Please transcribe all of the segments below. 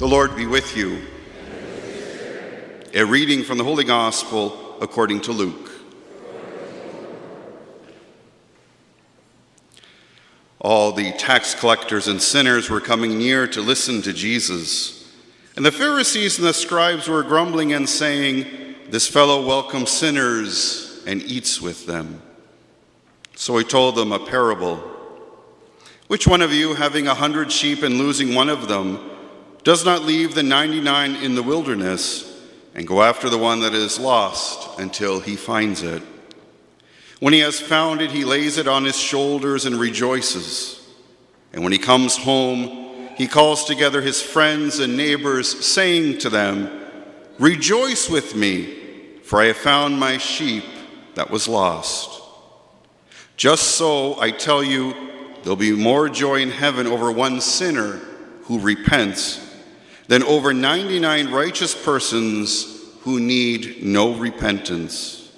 The Lord be with you. A reading from the Holy Gospel according to Luke. All the tax collectors and sinners were coming near to listen to Jesus. And the Pharisees and the scribes were grumbling and saying, "This fellow welcomes sinners and eats with them." So he told them a parable. "Which one of you, having 100 sheep and losing one of them, does not leave the 99 in the wilderness and go after the one that is lost until he finds it? When he has found it, he lays it on his shoulders and rejoices. And when he comes home, he calls together his friends and neighbors, saying to them, 'Rejoice with me, for I have found my sheep that was lost.' Just so, I tell you, there'll be more joy in heaven over one sinner who repents than over 99 righteous persons who need no repentance.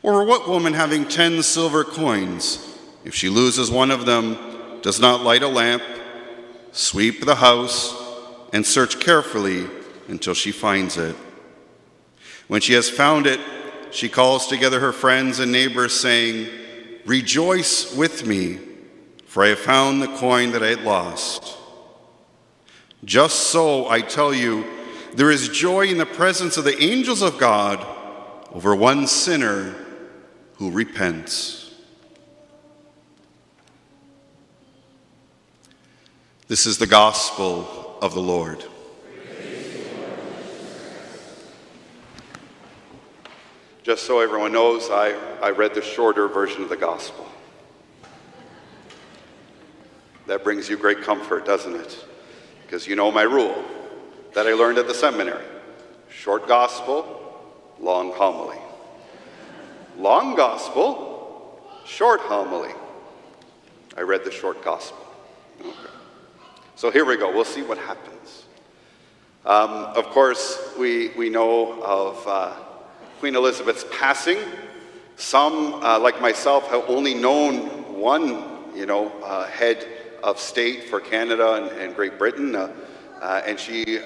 Or what woman having 10 silver coins, if she loses one of them, does not light a lamp, sweep the house, and search carefully until she finds it? When she has found it, she calls together her friends and neighbors, saying, 'Rejoice with me, for I have found the coin that I had lost.' Just so, I tell you, there is joy in the presence of the angels of God over one sinner who repents." This is the gospel of the Lord. Just so everyone knows, I read the shorter version of the gospel. That brings you great comfort, doesn't it? Because you know my rule that I learned at the seminary. Short gospel, long homily. Long gospel, short homily. I read the short gospel. Okay. So here we go. We'll see what happens. Of course, we know of Queen Elizabeth's passing. Some, like myself, have only known one, head of state for Canada and Great Britain. And she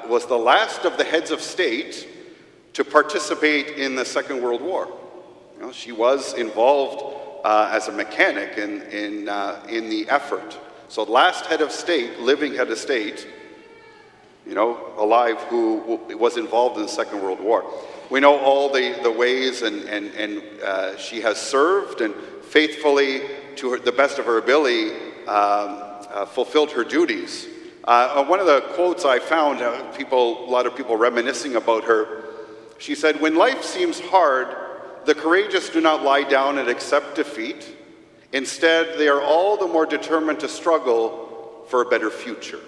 was the last of the heads of state to participate in the Second World War. She was involved as a mechanic in the effort. So last head of state, living head of state, alive, who was involved in the Second World War. We know all the ways and she has served and faithfully, to the best of her ability, fulfilled her duties. One of the quotes I found, a lot of people reminiscing about her, she said, "When life seems hard, the courageous do not lie down and accept defeat. Instead, they are all the more determined to struggle for a better future."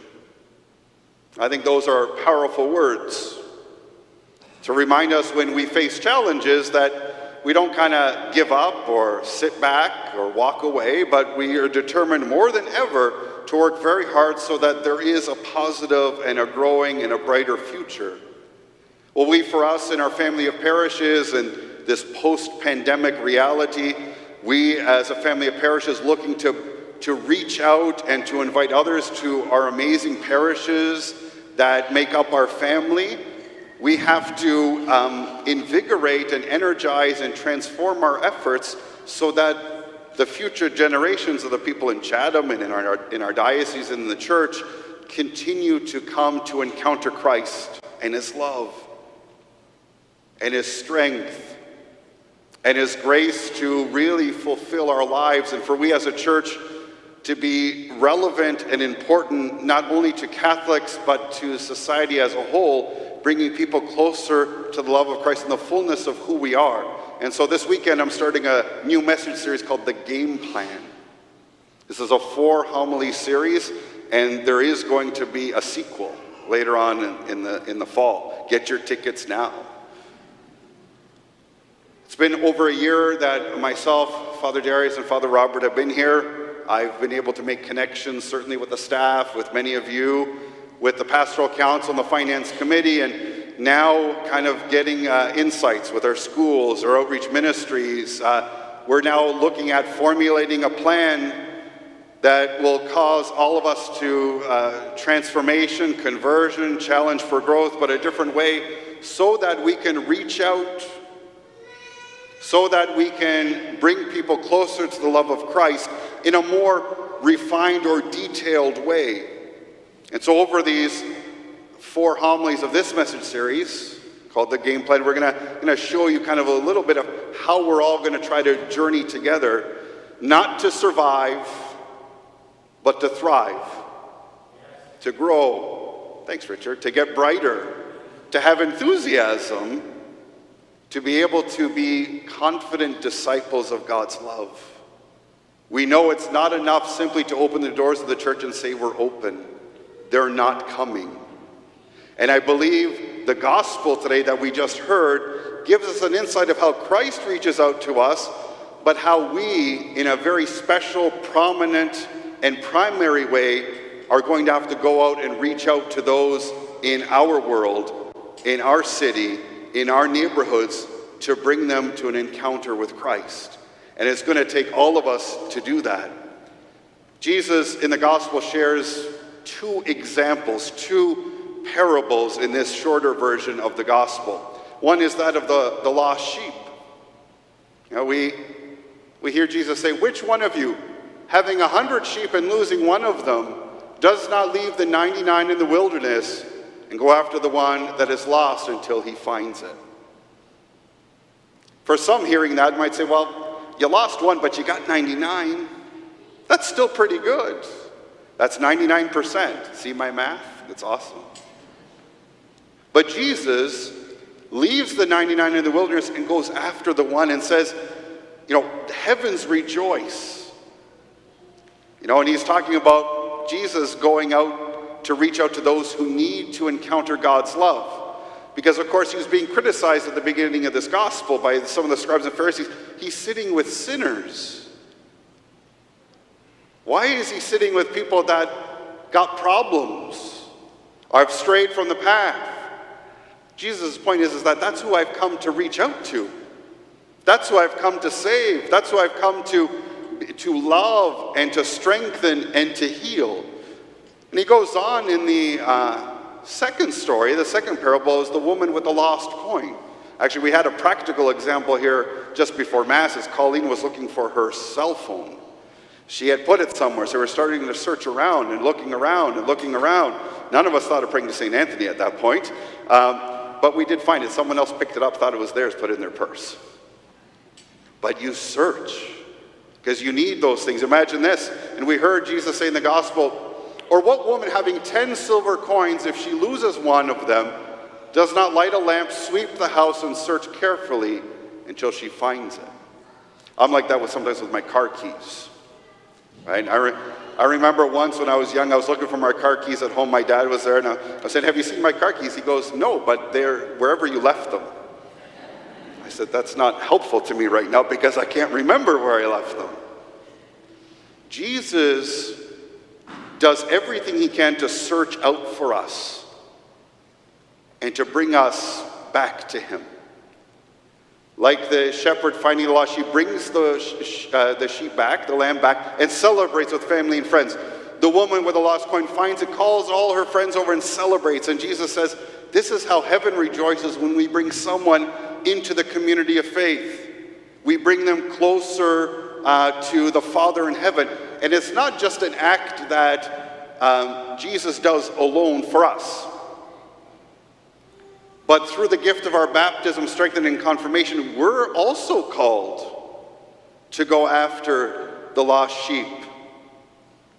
I think those are powerful words to remind us when we face challenges that we don't kind of give up or sit back or walk away, but we are determined more than ever to work very hard so that there is a positive and a growing and a brighter future. Well, for us in our family of parishes and this post-pandemic reality, we as a family of parishes looking to reach out and to invite others to our amazing parishes that make up our family, we have to invigorate and energize and transform our efforts so that the future generations of the people in Chatham and in our diocese and in the church continue to come to encounter Christ and his love and his strength and his grace to really fulfill our lives, and for we as a church to be relevant and important not only to Catholics but to society as a whole, bringing people closer to the love of Christ and the fullness of who we are. And so this weekend I'm starting a new message series called The Game Plan. This is a 4-homily series, and there is going to be a sequel later on in the fall. Get your tickets now. It's been over a year that myself, Father Darius, and Father Robert have been here. I've been able to make connections, certainly with the staff, with many of you, with the Pastoral Council and the Finance Committee, and now kind of getting insights with our schools, our outreach ministries. We're now looking at formulating a plan that will cause all of us to transformation, conversion, challenge for growth, but a different way, so that we can reach out, so that we can bring people closer to the love of Christ in a more refined or detailed way. And so over these 4 homilies of this message series, called The Game Plan, we're going to show you kind of a little bit of how we're all going to try to journey together, not to survive, but to thrive, to grow. Thanks, Richard. To get brighter, to have enthusiasm, to be able to be confident disciples of God's love. We know it's not enough simply to open the doors of the church and say we're open. They're not coming. And I believe the gospel today that we just heard gives us an insight of how Christ reaches out to us, but how we, in a very special, prominent, and primary way, are going to have to go out and reach out to those in our world, in our city, in our neighborhoods, to bring them to an encounter with Christ. And it's going to take all of us to do that. Jesus in the gospel shares 2 examples, 2 parables in this shorter version of the gospel. One is that of the lost sheep. You know, we hear Jesus say, "Which one of you, having 100 sheep and losing one of them, does not leave the 99 in the wilderness and go after the one that is lost until he finds it?" For some, hearing that might say, well, you lost one, but you got 99. That's still pretty good. That's 99%. See my math? That's awesome. But Jesus leaves the 99 in the wilderness and goes after the one and says, heavens rejoice. And he's talking about Jesus going out to reach out to those who need to encounter God's love. Because, of course, he was being criticized at the beginning of this gospel by some of the scribes and Pharisees. He's sitting with sinners. Why is he sitting with people that got problems or have strayed from the path? Jesus' point is that that's who I've come to reach out to. That's who I've come to save. That's who I've come to love and to strengthen and to heal. And he goes on in the second story. The second parable is the woman with the lost coin. Actually, we had a practical example here just before Mass as Colleen was looking for her cell phone. She had put it somewhere, so we're starting to search around and looking around and looking around. None of us thought of praying to St. Anthony at that point, but we did find it. Someone else picked it up, thought it was theirs, put it in their purse. But you search, because you need those things. Imagine this, and we heard Jesus say in the gospel, "Or what woman having 10 silver coins, if she loses one of them, does not light a lamp, sweep the house, and search carefully until she finds it?" I'm like that sometimes with my car keys. Right? I remember once when I was young, I was looking for my car keys at home. My dad was there, and I said, "Have you seen my car keys?" He goes, "No, but they're wherever you left them." I said, "That's not helpful to me right now because I can't remember where I left them." Jesus does everything he can to search out for us and to bring us back to him. Like the shepherd finding the lost sheep, brings the sheep back, the lamb back, and celebrates with family and friends. The woman with the lost coin finds it, calls all her friends over and celebrates. And Jesus says, this is how heaven rejoices when we bring someone into the community of faith. We bring them closer to the Father in heaven. And it's not just an act that Jesus does alone for us. But through the gift of our baptism, strengthening, and confirmation, we're also called to go after the lost sheep,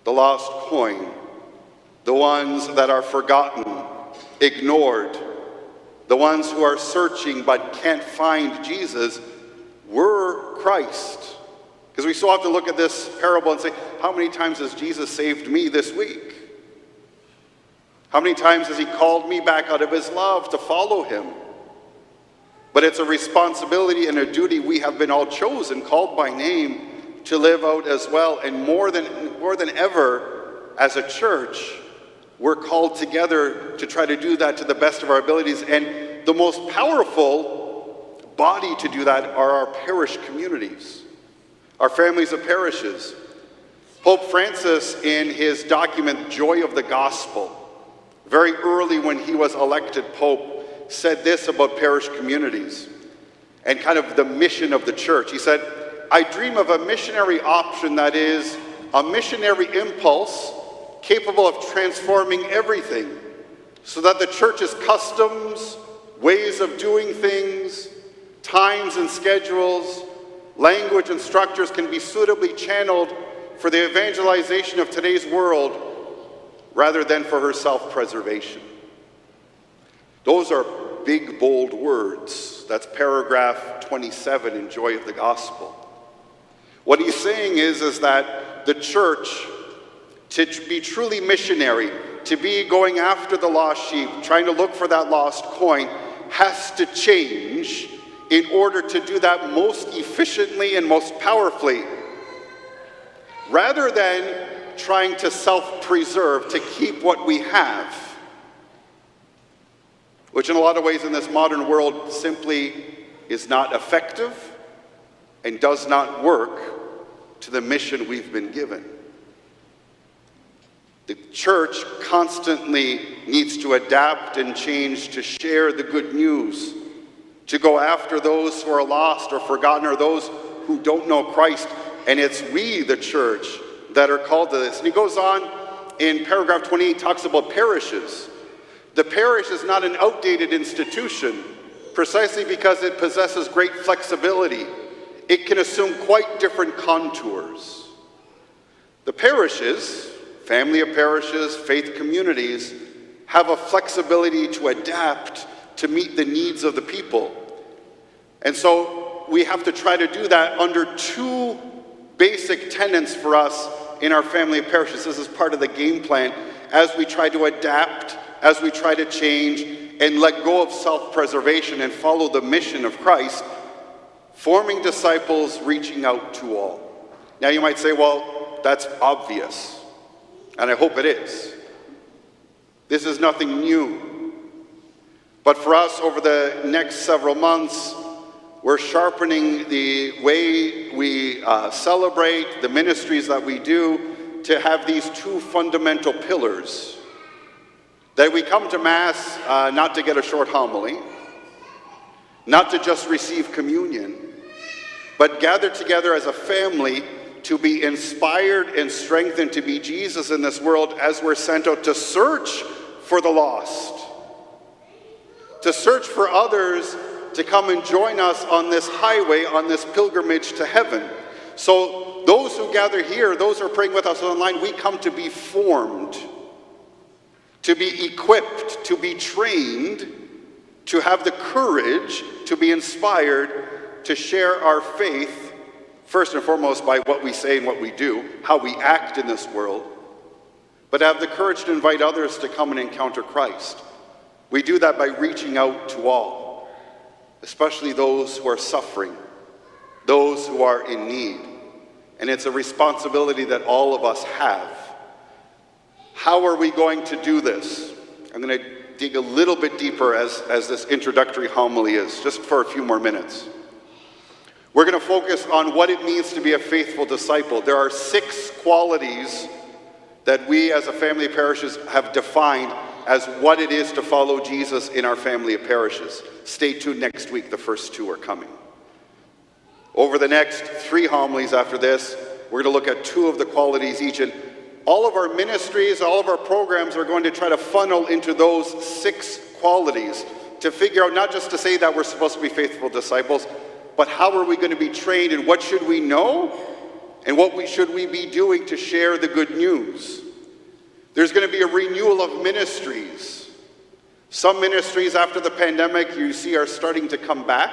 the lost coin, the ones that are forgotten, ignored, the ones who are searching but can't find Jesus. We're Christ. Because we so often look at this parable and say, how many times has Jesus saved me this week? How many times has he called me back out of his love to follow him? But it's a responsibility and a duty we have been all chosen, called by name, to live out as well. And more than ever, as a church, we're called together to try to do that to the best of our abilities. And the most powerful body to do that are our parish communities, our families of parishes. Pope Francis, in his document, Joy of the Gospel, very early when he was elected Pope, said this about parish communities and kind of the mission of the church. He said, "I dream of a missionary option that is a missionary impulse capable of transforming everything so that the church's customs, ways of doing things, times and schedules, language and structures can be suitably channeled for the evangelization of today's world rather than for her self-preservation." Those are big, bold words. That's paragraph 27 in Joy of the Gospel. What he's saying is that the church, to be truly missionary, to be going after the lost sheep, trying to look for that lost coin, has to change in order to do that most efficiently and most powerfully, rather than trying to self-preserve, to keep what we have, which in a lot of ways in this modern world simply is not effective and does not work to the mission we've been given. The church constantly needs to adapt and change to share the good news, to go after those who are lost or forgotten or those who don't know Christ. And it's we, the church, that are called to this. And he goes on in paragraph 28, talks about parishes. The parish is not an outdated institution precisely because it possesses great flexibility. It can assume quite different contours. The parishes, family of parishes, faith communities, have a flexibility to adapt to meet the needs of the people. And so we have to try to do that under two basic tenets for us in our family of parishes. This is part of the game plan as we try to adapt, as we try to change and let go of self-preservation and follow the mission of Christ, forming disciples, reaching out to all. Now you might say, well, that's obvious, and I hope it is. This is nothing new. But for us, over the next several months, we're sharpening the way we celebrate, the ministries that we do, to have these two fundamental pillars. That we come to Mass not to get a short homily, not to just receive communion, but gather together as a family to be inspired and strengthened to be Jesus in this world as we're sent out to search for the lost, to search for others to come and join us on this highway, on this pilgrimage to heaven. So those who gather here, those who are praying with us online, we come to be formed, to be equipped, to be trained, to have the courage, to be inspired, to share our faith, first and foremost by what we say and what we do, how we act in this world, but have the courage to invite others to come and encounter Christ. We do that by reaching out to all, especially those who are suffering, those who are in need. And it's a responsibility that all of us have. How are we going to do this? I'm going to dig a little bit deeper as this introductory homily is, just for a few more minutes. We're going to focus on what it means to be a faithful disciple. There are 6 qualities that we as a family of parishes have defined as what it is to follow Jesus in our family of parishes. Stay tuned next week, the first 2 are coming. Over the next 3 homilies after this, we're going to look at 2 of the qualities each, and all of our ministries, all of our programs are going to try to funnel into those 6 qualities to figure out, not just to say that we're supposed to be faithful disciples, but how are we going to be trained, and what should we know, and what should we be doing to share the good news. There's going to be a renewal of ministries. Some ministries after the pandemic you see are starting to come back.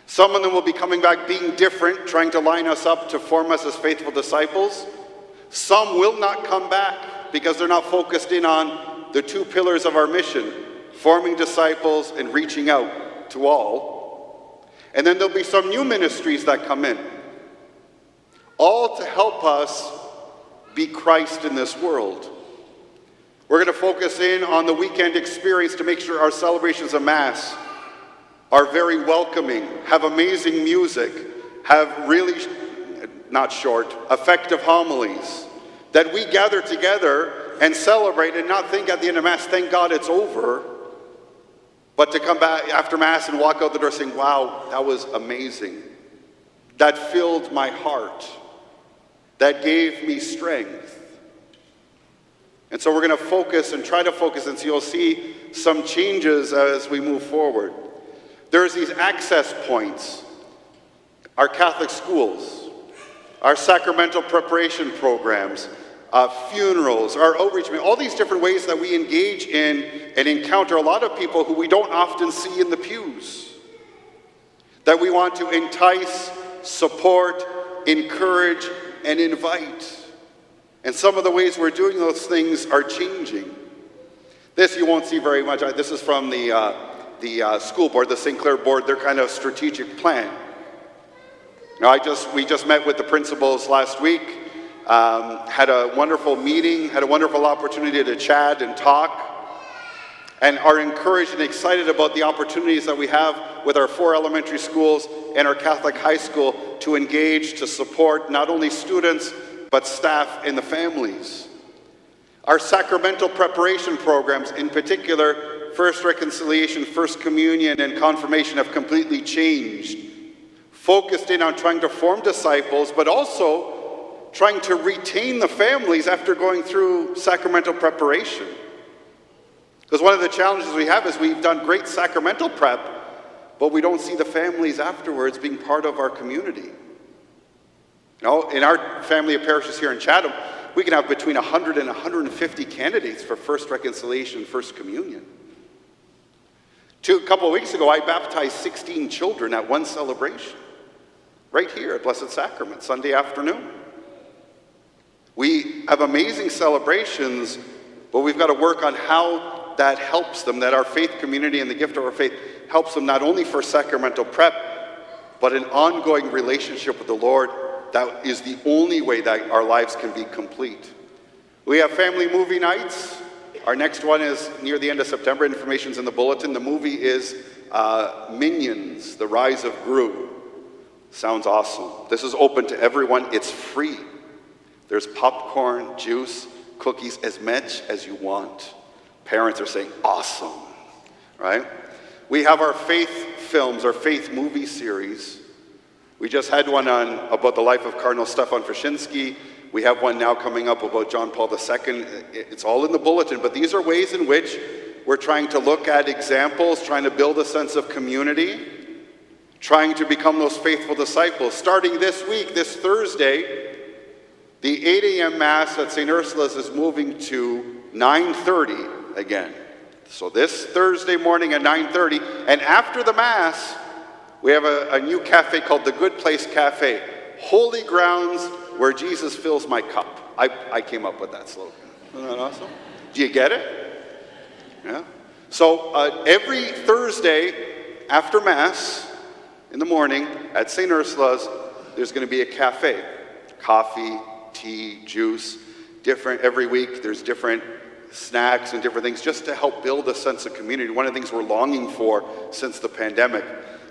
Some of them will be coming back being different, trying to line us up to form us as faithful disciples. Some will not come back because they're not focused in on the 2 pillars of our mission, forming disciples and reaching out to all. And then there'll be some new ministries that come in, all to help us be Christ in this world. We're going to focus in on the weekend experience to make sure our celebrations of Mass are very welcoming, have amazing music, have really effective homilies, that we gather together and celebrate and not think at the end of Mass, thank God it's over, but to come back after Mass and walk out the door saying, wow, that was amazing. That filled my heart. That gave me strength. And so we're going to focus and try to focus, and so you'll see some changes as we move forward. There's these access points. Our Catholic schools, our sacramental preparation programs, funerals, our outreach, all these different ways that we engage in and encounter a lot of people who we don't often see in the pews. That we want to entice, support, encourage, and invite. And some of the ways we're doing those things are changing. This you won't see very much. This is from the school board, the St. Clair board, their kind of strategic plan. Now, we just met with the principals last week, had a wonderful meeting, had a wonderful opportunity to chat and talk, and are encouraged and excited about the opportunities that we have with our 4 elementary schools and our Catholic high school to engage, to support not only students, but staff and the families. Our sacramental preparation programs, in particular, First Reconciliation, First Communion, and Confirmation, have completely changed. Focused in on trying to form disciples, but also trying to retain the families after going through sacramental preparation. Because one of the challenges we have is we've done great sacramental prep, but we don't see the families afterwards being part of our community. You know, in our family of parishes here in Chatham, we can have between 100 and 150 candidates for First Reconciliation, First Communion. A couple of weeks ago, I baptized 16 children at one celebration. Right here at Blessed Sacrament, Sunday afternoon. We have amazing celebrations, but we've got to work on how that helps them, that our faith community and the gift of our faith helps them not only for sacramental prep, but an ongoing relationship with the Lord. That is the only way that our lives can be complete. We have family movie nights. Our next one is near the end of September. Information's in the bulletin. The movie is Minions, The Rise of Gru. Sounds awesome. This is open to everyone. It's free. There's popcorn, juice, cookies, as much as you want. Parents are saying, awesome, right? We have our faith films, our faith movie series. We just had one about the life of Cardinal Stefan Wyszynski. We have one now coming up about John Paul II. It's all in the bulletin, but these are ways in which we're trying to look at examples, trying to build a sense of community, trying to become those faithful disciples. Starting this week, this Thursday, the 8 a.m. Mass at St. Ursula's is moving to 9:30 again. So this Thursday morning at 9:30, and after the Mass, we have a new cafe called the Good Place Cafe. Holy grounds where Jesus fills my cup. I came up with that slogan. Isn't that awesome? Do you get it? Yeah. So every Thursday after Mass, in the morning at St. Ursula's, there's going to be a cafe. Coffee, tea, juice, different every week. There's different snacks and different things just to help build a sense of community. One of the things we're longing for since the pandemic.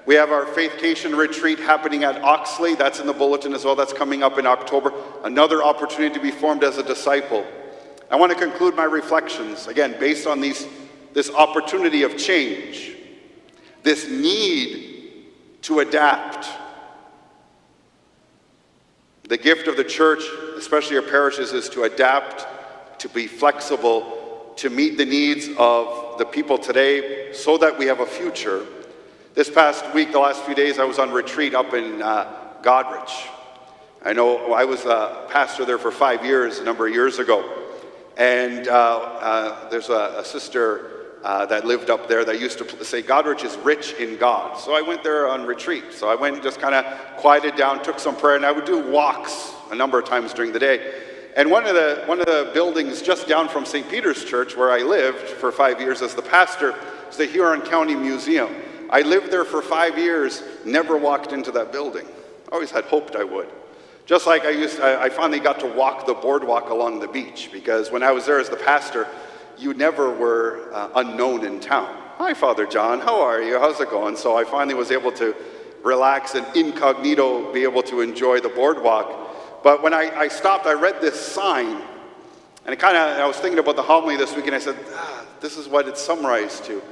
We have our Faithcation retreat happening at Oxley. That's in the bulletin as well. That's coming up in October. Another opportunity to be formed as a disciple. I want to conclude my reflections, again, based on this opportunity of change, this need to adapt. The gift of the church, especially our parishes, is to adapt, to be flexible, to meet the needs of the people today so that we have a future. This past week, the last few days, I was on retreat up in Godrich. I know I was a pastor there for 5 years, a number of years ago. And there's a sister that lived up there that used to say, Godrich is rich in God. So I went there on retreat. So I went and just kind of quieted down, took some prayer, and I would do walks a number of times during the day. And one of the buildings just down from St. Peter's Church, where I lived for 5 years as the pastor, is the Huron County Museum. I lived there for 5 years, never walked into that building. Always had hoped I would. Just like I finally got to walk the boardwalk along the beach, because when I was there as the pastor, you never were unknown in town. Hi, Father John, how are you? How's it going? So I finally was able to relax and incognito be able to enjoy the boardwalk. But when I stopped, I read this sign, and I was thinking about the homily this week, and I said, this is what it's summarized to.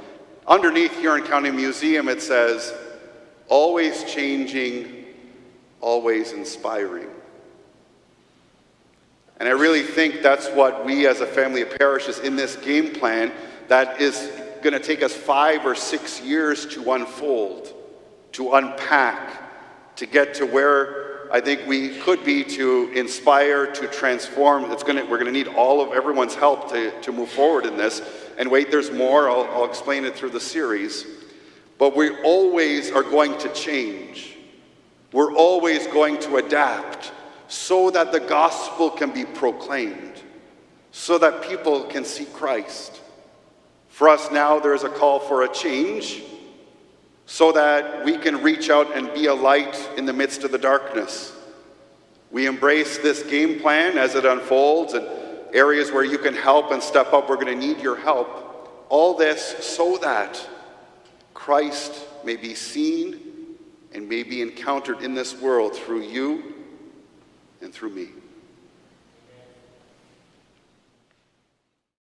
Underneath Huron County Museum, it says, always changing, always inspiring. And I really think that's what we as a family of parishes in this game plan that is going to take us 5 or 6 years to unfold, to unpack, to get to where I think we could be, to inspire, to transform. We're going to need all of everyone's help to move forward in this. And wait, there's more. I'll explain it through the series. But we always are going to change. We're always going to adapt so that the gospel can be proclaimed, so that people can see Christ. For us now, there is a call for a change so that we can reach out and be a light in the midst of the darkness. We embrace this game plan as it unfolds, and areas where you can help and step up, we're going to need your help. All this so that Christ may be seen and may be encountered in this world through you and through me.